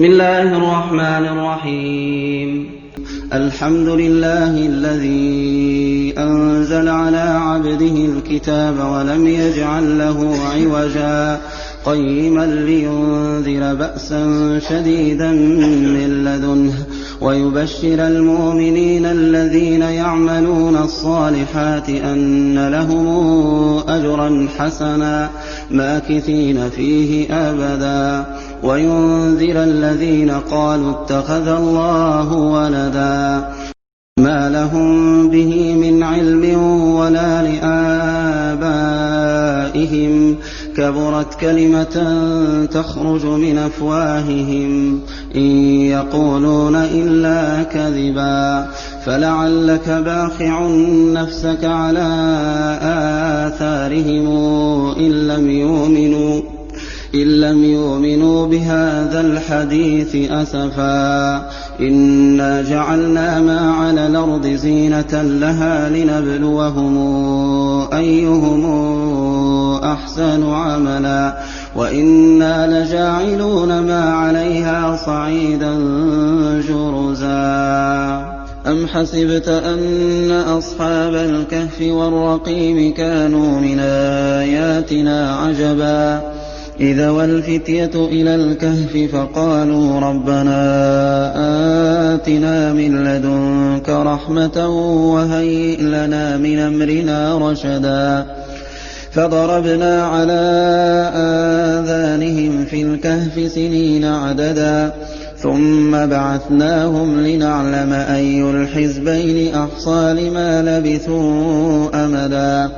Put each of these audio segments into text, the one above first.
بسم الله الرحمن الرحيم. الحمد لله الذي أنزل على عبده الكتاب ولم يجعل له عوجا قيما لينذر بأسا شديدا من لدنه ويبشر المؤمنين الذين يعملون الصالحات أن لهم أجرا حسنا ماكثين فيه أبدا وينذر الذين قالوا اتخذ الله ولدا ما لهم به من علم ولا لآبائهم كبرت كلمة تخرج من أفواههم إن يقولون إلا كذبا فلعلك باخع نفسك على آثارهم إن لم يؤمنوا بهذا الحديث أسفا إنا جعلنا ما على الأرض زينة لها لنبلوهم أيهم أحسن عملا وإنا لجاعلون ما عليها صعيدا جرزا أم حسبت أن أصحاب الكهف والرقيم كانوا من آياتنا عجبا إذ والفتية إلى الكهف فقالوا ربنا آتنا من لدنك رحمة وهيئ لنا من أمرنا رشدا فضربنا على آذانهم في الكهف سنين عددا ثم بعثناهم لنعلم أي الحزبين أحصى لما لبثوا أمدا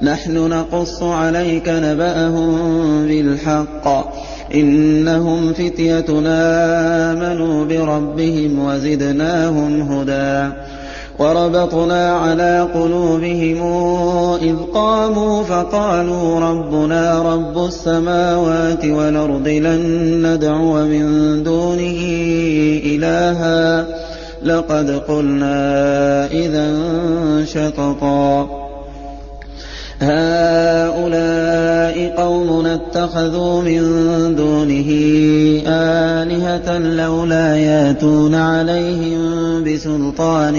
نحن نقص عليك نبأهم بالحق إنهم فتيتنا آمنوا بربهم وزدناهم هدى وربطنا على قلوبهم إذ قاموا فقالوا ربنا رب السماوات والأرض لن ندعو من دونه إلها لقد قلنا إذا شططا هؤلاء قومنا اتخذوا من دونه آلهة لولا ياتون عليهم بسلطان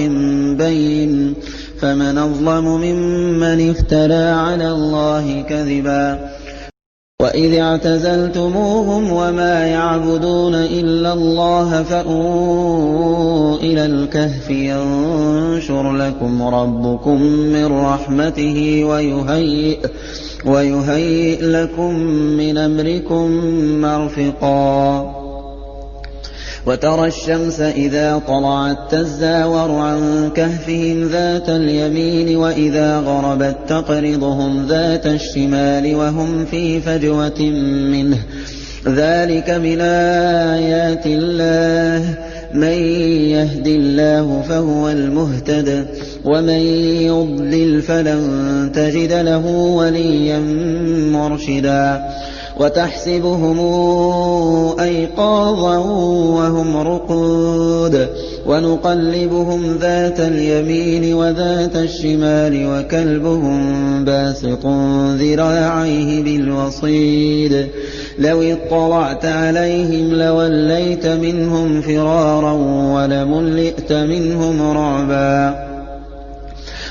بين فمن أظلم ممن افترى على الله كذبا وإذ اعتزلتموهم وما يعبدون إلا الله فأووا إلى الكهف ينشر لكم ربكم من رحمته ويهيئ لكم من أمركم مرفقا وترى الشمس إذا طلعت تزاور عن كهفهم ذات اليمين وإذا غربت تقرضهم ذات الشمال وهم في فجوة منه ذلك من آيات الله من يهد الله فهو المهتد ومن يضلل فلن تجد له وليا مرشدا وتحسبهم أيقاظا وهم رقود ونقلبهم ذات اليمين وذات الشمال وكلبهم باسط ذراعيه بالوصيد لو اطلعت عليهم لوليت منهم فرارا ولملئت منهم رعبا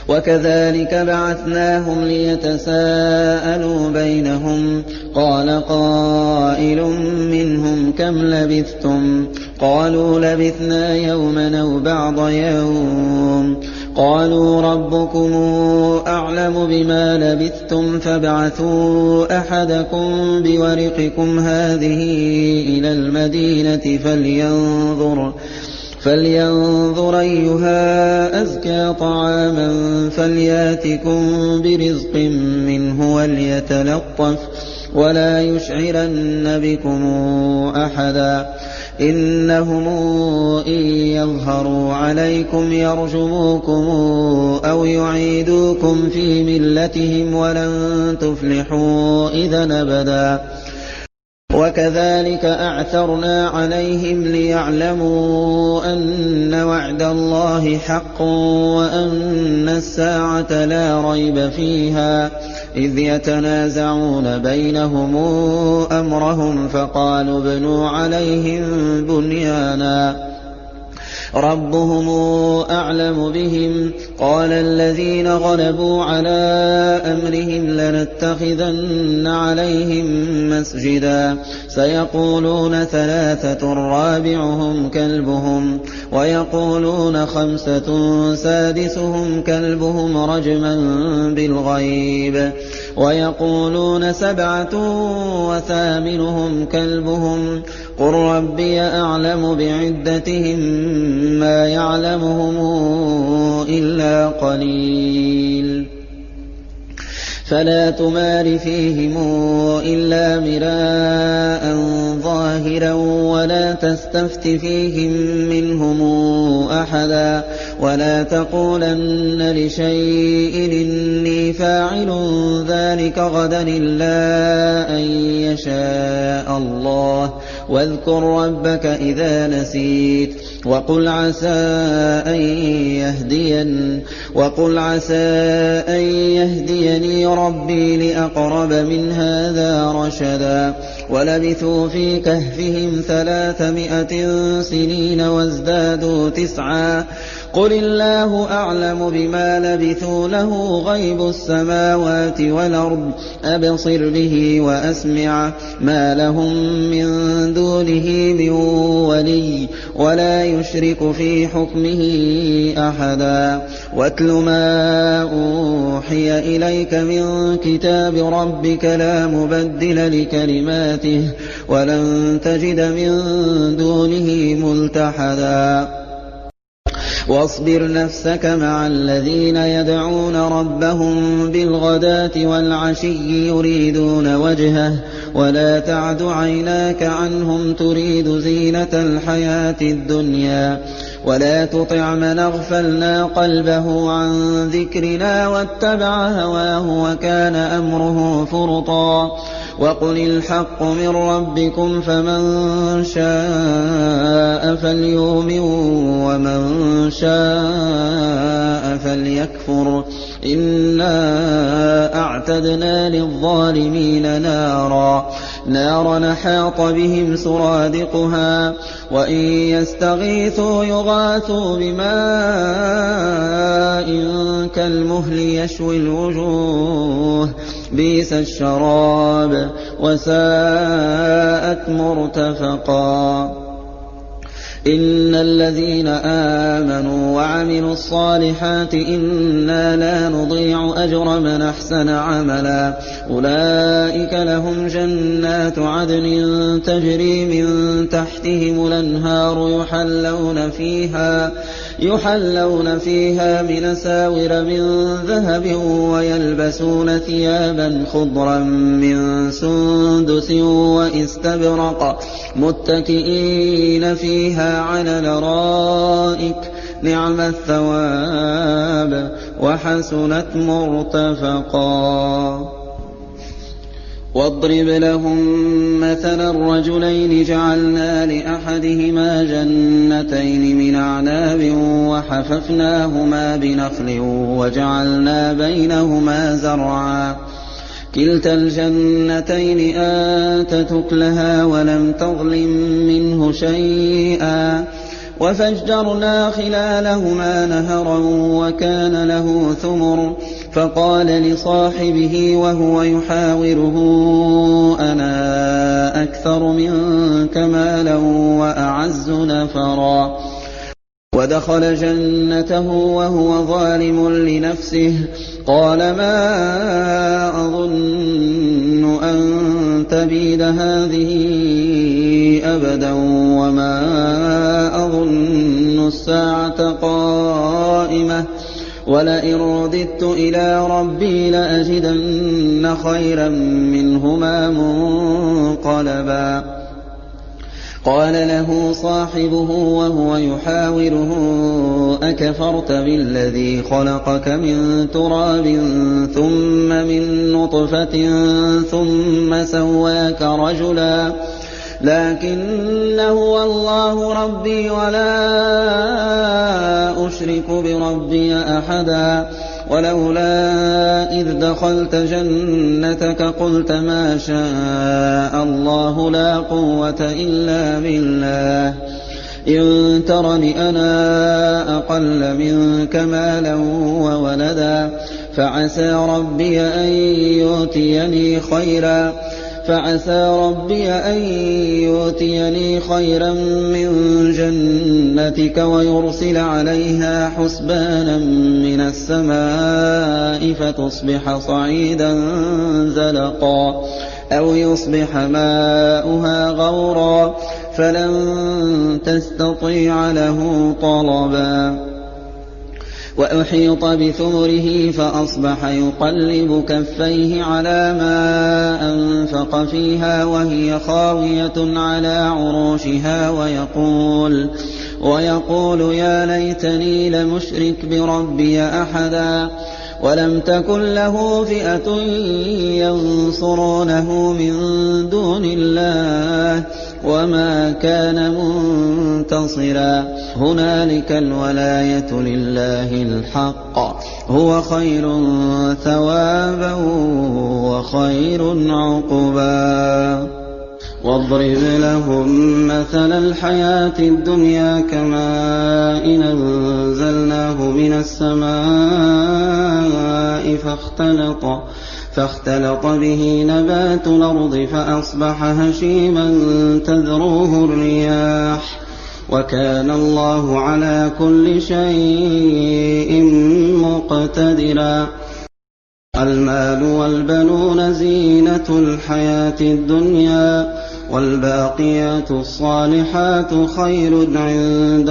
وكذلك بعثناهم ليتساءلوا بينهم قال قائل منهم كم لبثتم قالوا لبثنا يوما أو بعض يوم قالوا ربكم أعلم بما لبثتم فابعثوا أحدكم بورقكم هذه إلى المدينة فلينظر أيها أزكى طعاما فلياتكم برزق منه وليتلطف ولا يشعرن بكم أحدا إنهم إن يظهروا عليكم يرجموكم أو يعيدوكم في ملتهم ولن تفلحوا إذا أبدا وكذلك أعثرنا عليهم ليعلموا أن وعد الله حق وأن الساعة لا ريب فيها إذ يتنازعون بينهم أمرهم فقالوا ابنوا عليهم بنيانا ربهم أعلم بهم قال الذين غلبوا على أمرهم لنتخذن عليهم مسجدا سيقولون ثلاثة رابعهم كلبهم ويقولون خمسة سادسهم كلبهم رجما بالغيب ويقولون سبعة وثامنهم كلبهم قل ربي أعلم بعدتهم ما يعلمهم إلا قليل فلا تمار فيهم إلا مراء ظاهرا ولا تستفت فيهم منهم أحدا ولا تقولن لشيء إني فاعل ذلك غدا إلا أن يشاء الله واذكر ربك إذا نسيت وقل عسى أن يهديني ربي لأقرب من هذا رشدا ولبثوا في كهفهم 300 سنين وازدادوا 9 قل الله أعلم بما لبثوا له غيب السماوات والأرض أبصر به وأسمع ما لهم من دونه من ولي ولا يشرك في حكمه أحدا واتل ما أوحي إليك من كتاب ربك لا مبدل لكلماته ولن تجد من دونه ملتحدا واصبر نفسك مع الذين يدعون ربهم بالغداة والعشي يريدون وجهه ولا تعد عيناك عنهم تريد زينة الحياة الدنيا ولا تطع من أغفلنا قلبه عن ذكرنا واتبع هواه وكان أمره فرطا وقل الحق من ربكم فمن شاء فليؤمن ومن شاء فليكفر إنا أعتدنا للظالمين نارا حاط بهم سرادقها وإن يستغيثوا يغاثوا بماء كالمهل يشوي الوجوه بئس الشراب وساءت مرتفقا إن الذين آمنوا وعملوا الصالحات إنا لا نضيع أجر من أحسن عملا أولئك لهم جنات عدن تجري من تحتهم الأنهار يحلون فيها من أساور من ذهب ويلبسون ثيابا خضرا من سندس واستبرق متكئين فيها على الأرائك نعم الثواب وحسنت مرتفقا واضرب لهم مثلا الرجلين جعلنا لأحدهما جنتين من أعناب وحففناهما بنخل وجعلنا بينهما زرعا كلتا الجنتين آتت أكلها ولم تظلم منه شيئا وفجرنا خلالهما نهرا وكان له ثمر فقال لصاحبه وهو يحاوره أنا أكثر منك مالا وأعز نفرا ودخل جنته وهو ظالم لنفسه قال ما أظن أن تبيد هذه أبدا وما أظن الساعة قائمة ولئن رددت إلى ربي لأجدن خيرا منهما منقلبا قال له صاحبه وهو يحاوره أكفرت بالذي خلقك من تراب ثم من نطفة ثم سواك رجلا لكن هو الله ربي ولا أشرك بربي أحدا ولولا إذ دخلت جنتك قلت ما شاء الله لا قوة إلا بالله إن ترني أنا أقل منك مالا وولدا فعسى ربي أن يؤتيني خيرا من جنتك ويرسل عليها حسبانا من السماء فتصبح صعيدا زلقا أو يصبح ماؤها غورا فلن تستطيع له طلبا وأحيط بثمره فأصبح يقلب كفيه على ما أنفق فيها وهي خاوية على عروشها ويقول يا ليتني لمشرك بربي أحدا ولم تكن له فئة ينصرونه من دون الله وما كان منتصرا هنالك الولاية لله الحق هو خير ثوابا وخير عقبا واضرب لهم مثل الحياة الدنيا كماء أنزلناه من السماء فاختلط به نبات الأرض فأصبح هشيما تذروه الرياح وكان الله على كل شيء مقتدرا المال والبنون زينة الحياة الدنيا والباقيات الصالحات خير عند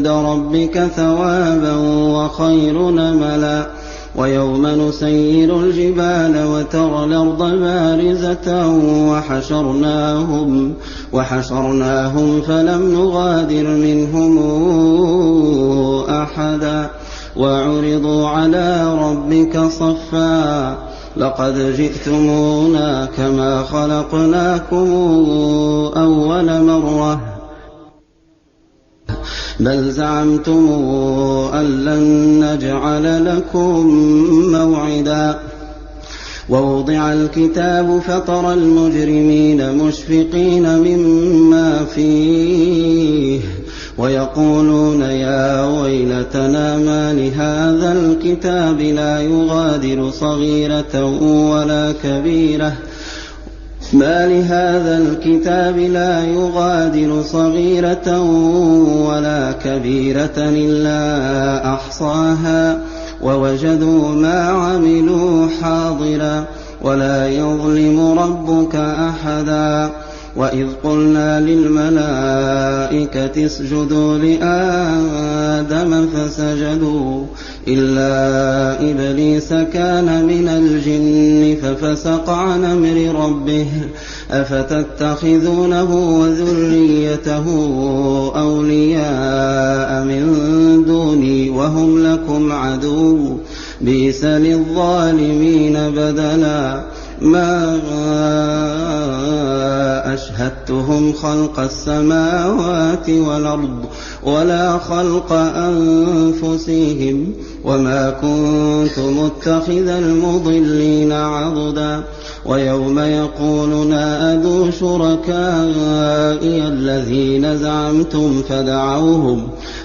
ربك ثوابا وخير نملا ويوم نسير الجبال وترى الأرض بارزة وحشرناهم فلم نغادر منهم أحدا وعرضوا على ربك صفا لقد جئتمونا كما خلقناكم أول مرة بل زعمتم أن لن نجعل لكم موعدا ووضع الكتاب فترى المجرمين مشفقين مما فيه ويقولون يا ويلتنا ما لهذا الكتاب لا يغادر صغيرة ولا كبيرة إلا أحصاها ووجدوا ما عملوا حاضرا ولا يظلم ربك أحدا وإذ قلنا للملائكة اسجدوا لآدم فسجدوا إلا إبليس كان من الجن ففسق عن أمر ربه أفتتخذونه وذريته أولياء من دوني وهم لكم عدو بئس للظالمين بدلا ما أشهدتهم خلق السماوات والأرض ولا خلق أنفسهم وما كنت متخذ المضلين عضدا ويوم يقول نادوا شركائي الذين زعمتم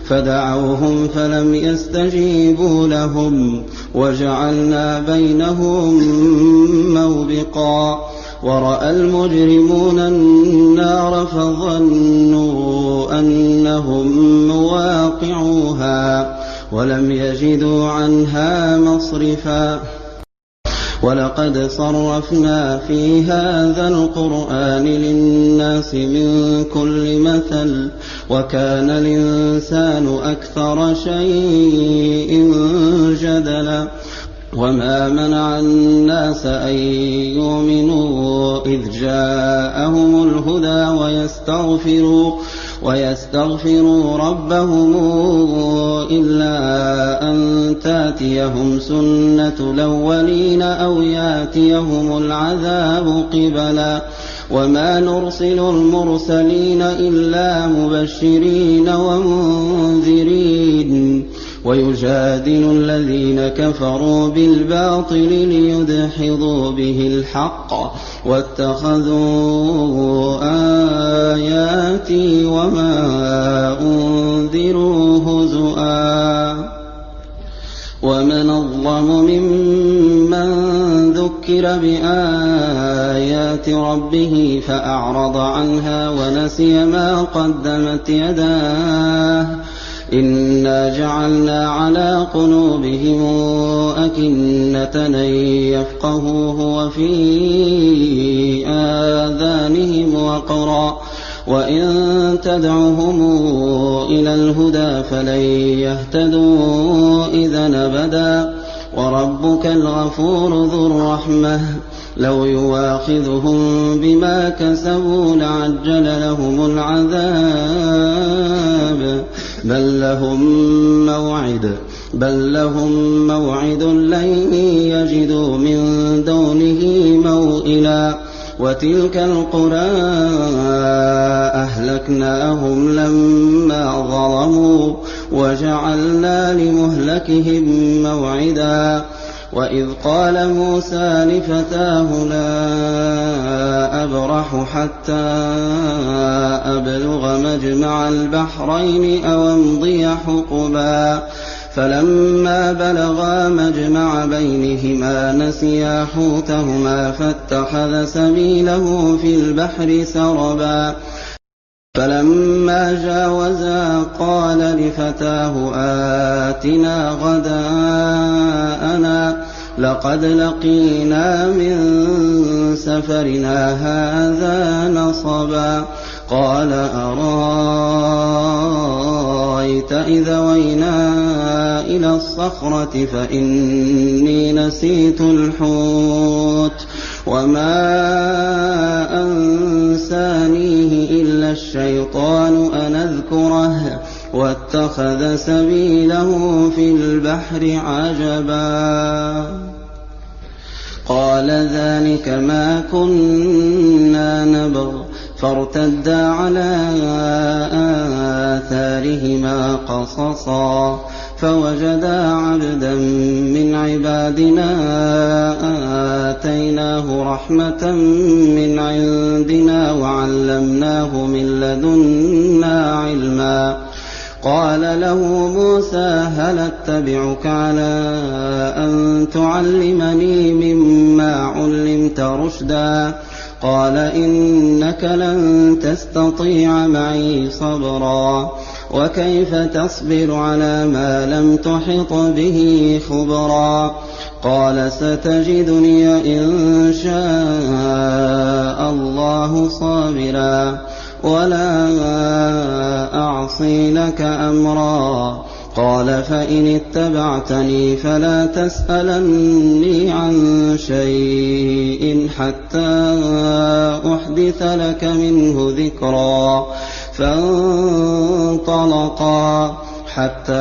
فدعوهم فلم يستجيبوا لهم وجعلنا بينهم موبقا ورأى المجرمون النار فظنوا أنهم مواقعوها ولم يجدوا عنها مصرفا ولقد صرفنا في هذا القرآن للناس من كل مثل وكان الإنسان أكثر شيء جدلا وما منع الناس أن يؤمنوا إذ جاءهم الهدى ويستغفروا ربهم إلا أن تاتيهم سنة الأولين أو ياتيهم العذاب قبلا وما نرسل المرسلين إلا مبشرين ومنذرين ويجادل الذين كفروا بالباطل ليدحضوا به الحق واتخذوا آياتي وما أنذروا هزؤا ومن أظلم ممن ذكر بآيات ربه فأعرض عنها ونسي ما قدمت يداه إنا جعلنا على قلوبهم أكنة أن يفقهوه وفي آذانهم وقرا وإن تدعهم إلى الهدى فلن يهتدوا إذا أبدا وربك الغفور ذو الرحمة لو يواخذهم بما كسبوا لعجل لهم العذاب بل لهم موعد لن يجدوا من دونه موئلا وتلك القرى أهلكناهم لما ظلموا وجعلنا لمهلكهم موعدا وإذ قال موسى لفتاه لا أبرح حتى أبلغ مجمع البحرين أو أمضي حقبا فلما بلغا مجمع بينهما نسيا حوتهما فاتخذ سبيله في البحر سربا فلما جاوزا قال لفتاه آتنا غداءنا لقد لقينا من سفرنا هذا نصبا قال أرأيت إذا وينا إلى الصخرة فإني نسيت الحوت وما أنسانيه إلا الشيطان أن أذكره واتخذ سبيله في البحر عجبا قال ذلك ما كنا نبغ فارتدا على آثارهما قصصا فوجدا عبدا من عبادنا آتيناه رحمة من عندنا وعلمناه من لدنا علما قال له موسى هل اتبعك على أن تعلمني مما علمت رشدا قال إنك لن تستطيع معي صبرا وكيف تصبر على ما لم تحط به خبرا قال ستجدني إن شاء الله صابرا ولا أعصي لك أمرا قال فإن اتبعتني فلا تسألني عن شيء حتى أحدث لك منه ذكرا فانطلقا حتى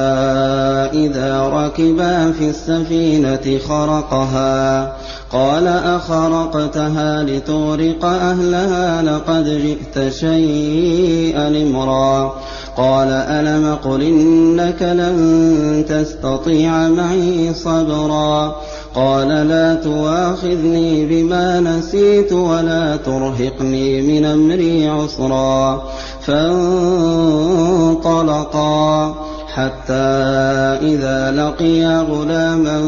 إذا ركبا في السفينة خرقها قال أخرقتها لتغرق أهلها لقد جئت شيئا إمرا قال ألم قل إنك لن تستطيع معي صبرا قال لا تواخذني بما نسيت ولا ترهقني من أمري عسرا فانطلقا حتى إذا لقيا غلاما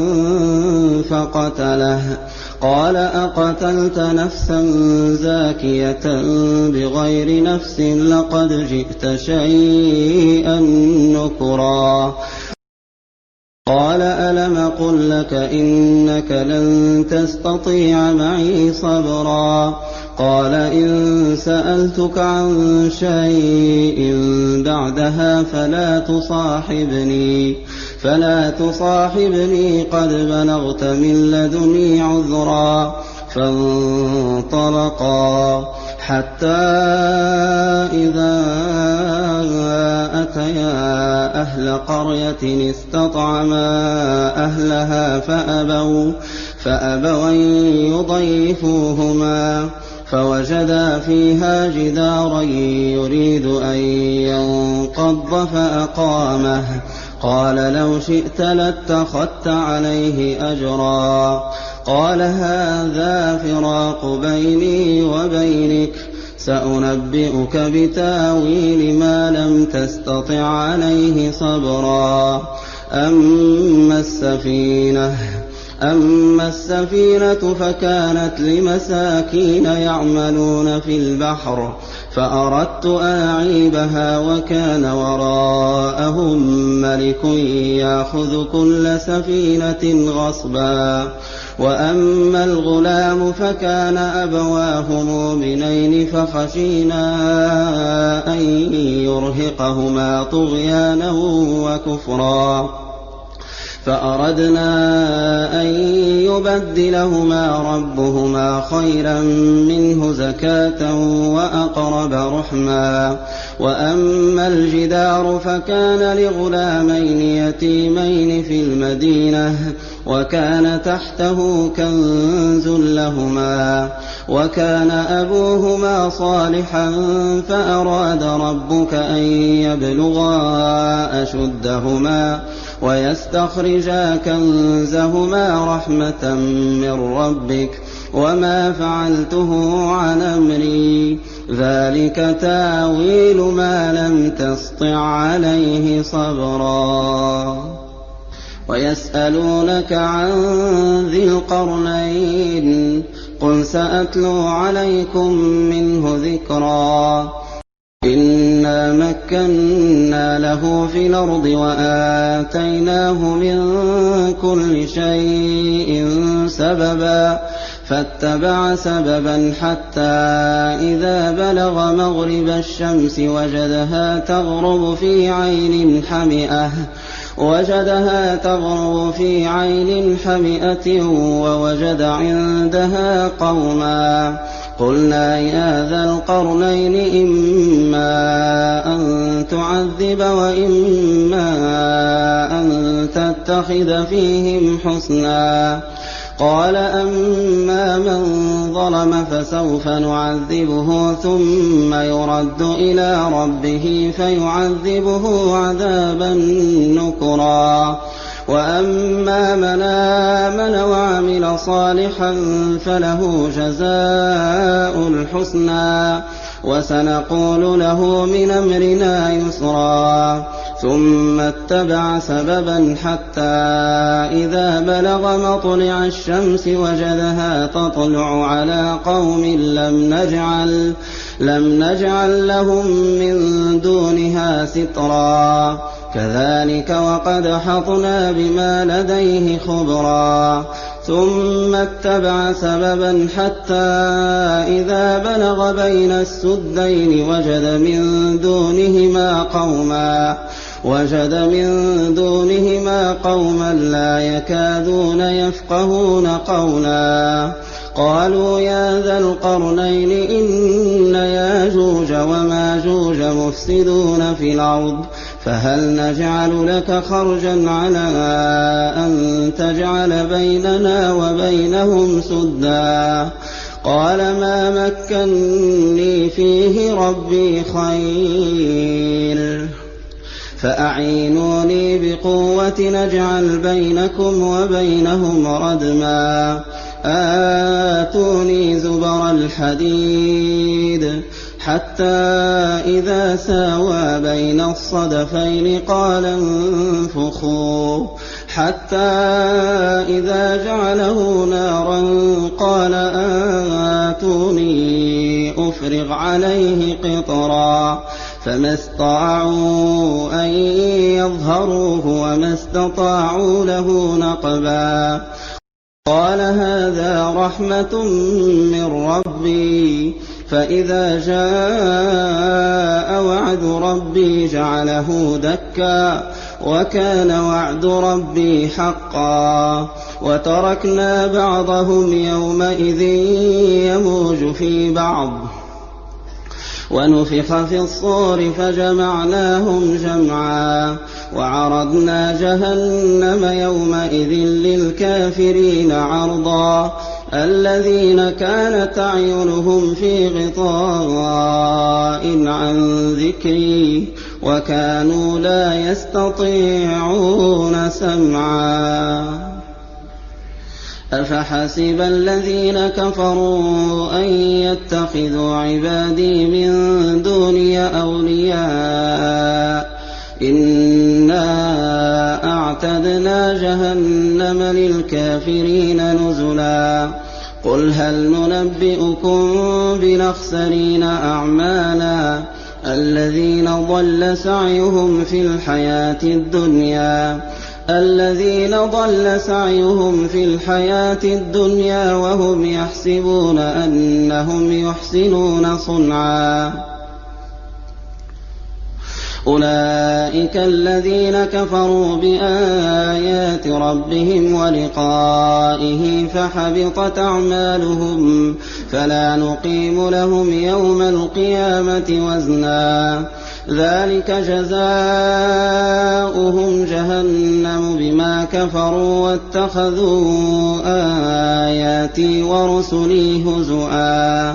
فقتله قال أقتلت نفسا زاكية بغير نفس لقد جئت شيئا نكرا قال ألم قل لك إنك لن تستطيع معي صبرا قال إن سألتك عن شيء بعدها فلا تصاحبني فلا تصاحبني قد بلغت من لدني عذرا. فانطلقا حتى إذا أتيا أهل قرية استطعما أهلها فأبوا أن يضيفوهما فوجدا فيها جدارا يريد أن ينقض فأقامه. قال لو شئت لاتخذت عليه أجرا. قال هذا فراق بيني وبينك، سأنبئك بتاويل ما لم تستطع عليه صبرا. أما السفينة فكانت لمساكين يعملون في البحر فأردت أن أعيبها وكان وراءهم ملك يأخذ كل سفينة غصبا. وأما الغلام فكان أبواه مؤمنين فخشينا أن يرهقهما طغيانا وكفرا فأردنا أن يبدلهما ربهما خيرا منه زكاة وأقرب رحما. وأما الجدار فكان لغلامين يتيمين في المدينة وكان تحته كنز لهما وكان أبوهما صالحا فأراد ربك أن يبلغا أشدهما ويستخرجا كنزهما رحمة من ربك وما فعلته عن أمري ذلك تاويل ما لم تسطع عليه صبرا. ويسألونك عن ذي القرنين قل سأتلو عليكم منه ذكرا. إنا مكنا له في الأرض وآتيناه من كل شيء سببا فاتبع سببا حتى إذا بلغ مغرب الشمس وجدها تغرب في عين حمئة ووجد عندها قوما. قلنا يا ذا القرنين إما أن تعذب وإما أن تتخذ فيهم حسنا. قال أما من ظلم فسوف نعذبه ثم يرد إلى ربه فيعذبه عذابا نكرا. وأما من آمن وعمل صالحا فله جزاء الحسنى وسنقول له من أمرنا يسرا. ثم اتبع سببا حتى إذا بلغ مطلع الشمس وجدها تطلع على قوم لم نجعل لهم من دونها سترا. كذلك وقد حطنا بما لديه خبرا. ثم اتبع سببا حتى إذا بلغ بين السدين وجد من دونهما قوما لا يكادون يفقهون قولا. قالوا يا ذا القرنين إن ياجوج وماجوج مفسدون في الأرض فهل نجعل لك خرجا على أن تجعل بيننا وبينهم سدا. قال ما مكني فيه ربي خير فأعينوني بقوة نجعل بينكم وبينهم ردما. آتوني زبر الحديد حتى إذا ساوى بين الصدفين قال انفخوا حتى إذا جعله نارا قال آتوني أفرغ عليه قطرا. فما استطاعوا أن يظهروه وما استطاعوا له نقبا. قال هذا رحمة من ربي فإذا جاء وعد ربي جعله دكا وكان وعد ربي حقا وتركنا بعضهم يومئذ يموج في بعض ونفخ في الصور فجمعناهم جمعا وعرضنا جهنم يومئذ للكافرين عرضا الذين كانت أعينهم في غطاء عن ذكري وكانوا لا يستطيعون سمعا أفحسب الذين كفروا أن يتخذوا عبادي من دوني أولياء إنا أعتدنا جهنم للكافرين نزلا قل هل ننبئكم بالأخسرين أعمالا الذين ضل سعيهم في الحياة الدنيا وهم يحسبون أنهم يحسنون صنعا أولئك الذين كفروا بآيات ربهم ولقائه فحبطت أعمالهم فلا نقيم لهم يوم القيامة وزنا ذلك جزاؤهم جهنم بما كفروا واتخذوا آياتي ورسلي هزؤا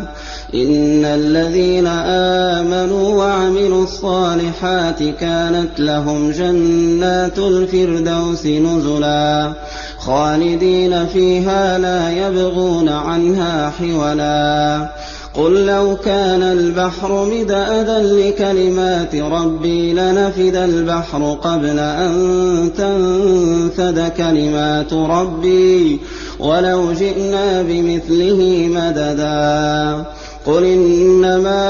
إن الذين آمنوا وعملوا الصالحات كانت لهم جنات الفردوس نزلا خالدين فيها لا يبغون عنها حولا قل لو كان البحر مدادا لكلمات ربي لنفد البحر قبل أن تنفد كلمات ربي ولو جئنا بمثله مددا قل إنما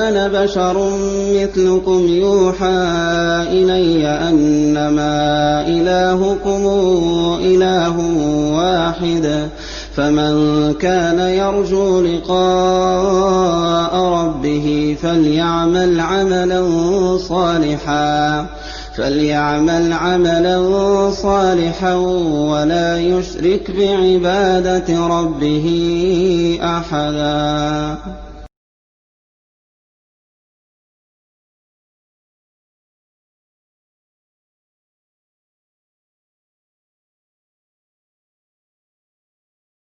أنا بشر مثلكم يوحى إلي أنما إلهكم إله واحد فمن كان يرجو لقاء ربه فليعمل عملا صالحا ولا يشرك بعبادة ربه أحدا